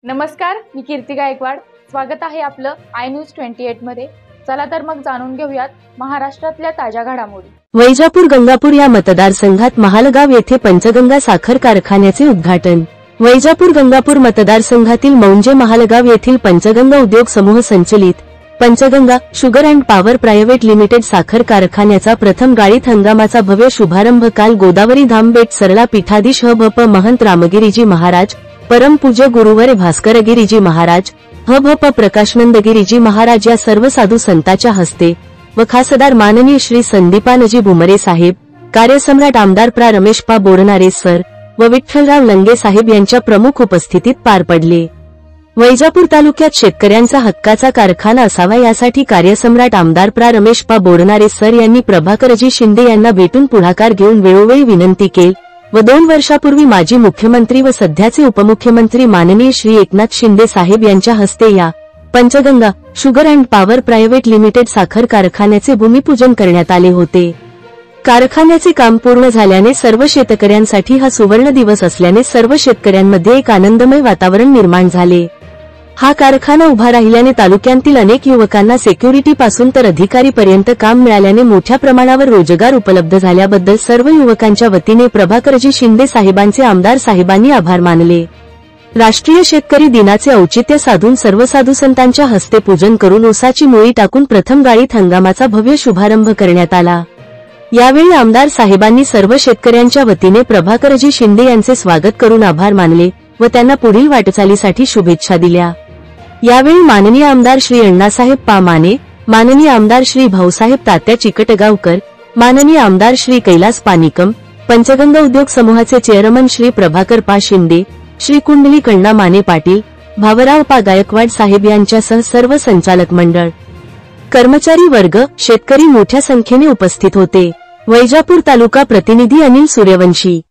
नमस्कार, मी कीर्ती गायकवाड। स्वागत आहे आपलं आय न्यूज 28 मध्ये। चला तर मग जाणून घेऊयात महाराष्ट्रातल्या ताज्या घडामोडी। वैजापूर गंगापूर या मतदारसंघात महालगाव येथे पंचगंगा साखर कारखान्याचे उद्घाटन। वैजापूर गंगापूर मतदारसंघातील मौंजे महालगाव येथील पंचगंगा उद्योग समूह संचलित Panchganga sugar and power private limited साखर कारखान्याचा प्रथम गाळीत हंगामाचा भव्य शुभारंभ काल गोदावरी धाम बेट सरला पीठाधीश हभप महंत रामगिरीजी महाराज, परमपूज्य गुरुवर भास्करगिरीजी महाराज, हभप प्रकाशनंदगिरीजी महाराज या सर्व साधू संतांच्या हस्ते व खासदार माननीय श्री संदीपानजी भुमरे साहेब, कार्यसम्राट आमदार प्रा रमेशपा बोरनारे सर व विठ्ठलराव लंगे साहेब यांच्या प्रमुख उपस्थितीत पार पडले। वैजापूर तालुक्यात शेतकऱ्यांचा हक्काचा कारखाना असावा यासाठी कार्यसम्राट आमदार प्रा रमेशपा बोरनारे सर यांनी प्रभाकरजी शिंदे यांना भेटून पुढाकार घेऊन वेळोवेळी विनंती केली व 2 वर्षापूर्वी माजी मुख्यमंत्री व सध्याचे उपमुख्यमंत्री माननीय श्री एकनाथ शिंदे साहेब यांच्या हस्ते या Panchganga sugar and power private limited साखर कारखान्याचे भूमिपूजन करण्यात आले होते। कारखान्याचे काम पूर्ण झाल्याने सर्व शेतकऱ्यांसाठी हा सुवर्ण दिवस असल्याने सर्व शेतकऱ्यांमध्ये एक आनंदमय वातावरण निर्माण झाले। हा कारखाना उभा राहिल्याने तालुक्यातील अनेक युवकांना सिक्युरिटी पासून तर अधिकारीपर्यंत काम मिळाल्याने मोठ्या प्रमाणावर रोजगार उपलब्ध झाल्याबद्दल सर्व युवकांच्या वतीने प्रभाकरजी शिंदे साहेबांचे आमदार साहेबांनी आभार मानले। राष्ट्रीय शेतकरी दिनाचे औचित्य साधून सर्व साधू संतांच्या हस्ते पूजन करून ऊसाची मुळी टाकून प्रथम गाळीत हंगामाचा भव्य शुभारंभ करण्यात आला। यावेळी आमदार साहेबांनी सर्व शेतकऱ्यांच्या वतीने प्रभाकरजी शिंदे यांचे स्वागत करून आभार मानले व त्यांना पुढील वाटचालीसाठी शुभेच्छा दिल्या। यावेळी माननीय आमदार श्री अण्णासाहेब पा माने, माननीय आमदार श्री भाऊसाहेब तात्या चिकटगावकर, माननीय आमदार श्री कैलास पानिकम, पंचगंगा उद्योग समूहाचे चेअरमन श्री प्रभाकर पा शिंदे, श्री कुंडली कण्णा माने पाटील, भावराव पा गायकवाड साहेब यांच्यासह सर्व संचालक मंडळ, कर्मचारी वर्ग, शेतकरी मोठ्या संख्येने उपस्थित होते। वैजापूर तालुका प्रतिनिधी अनिल सूर्यवंशी।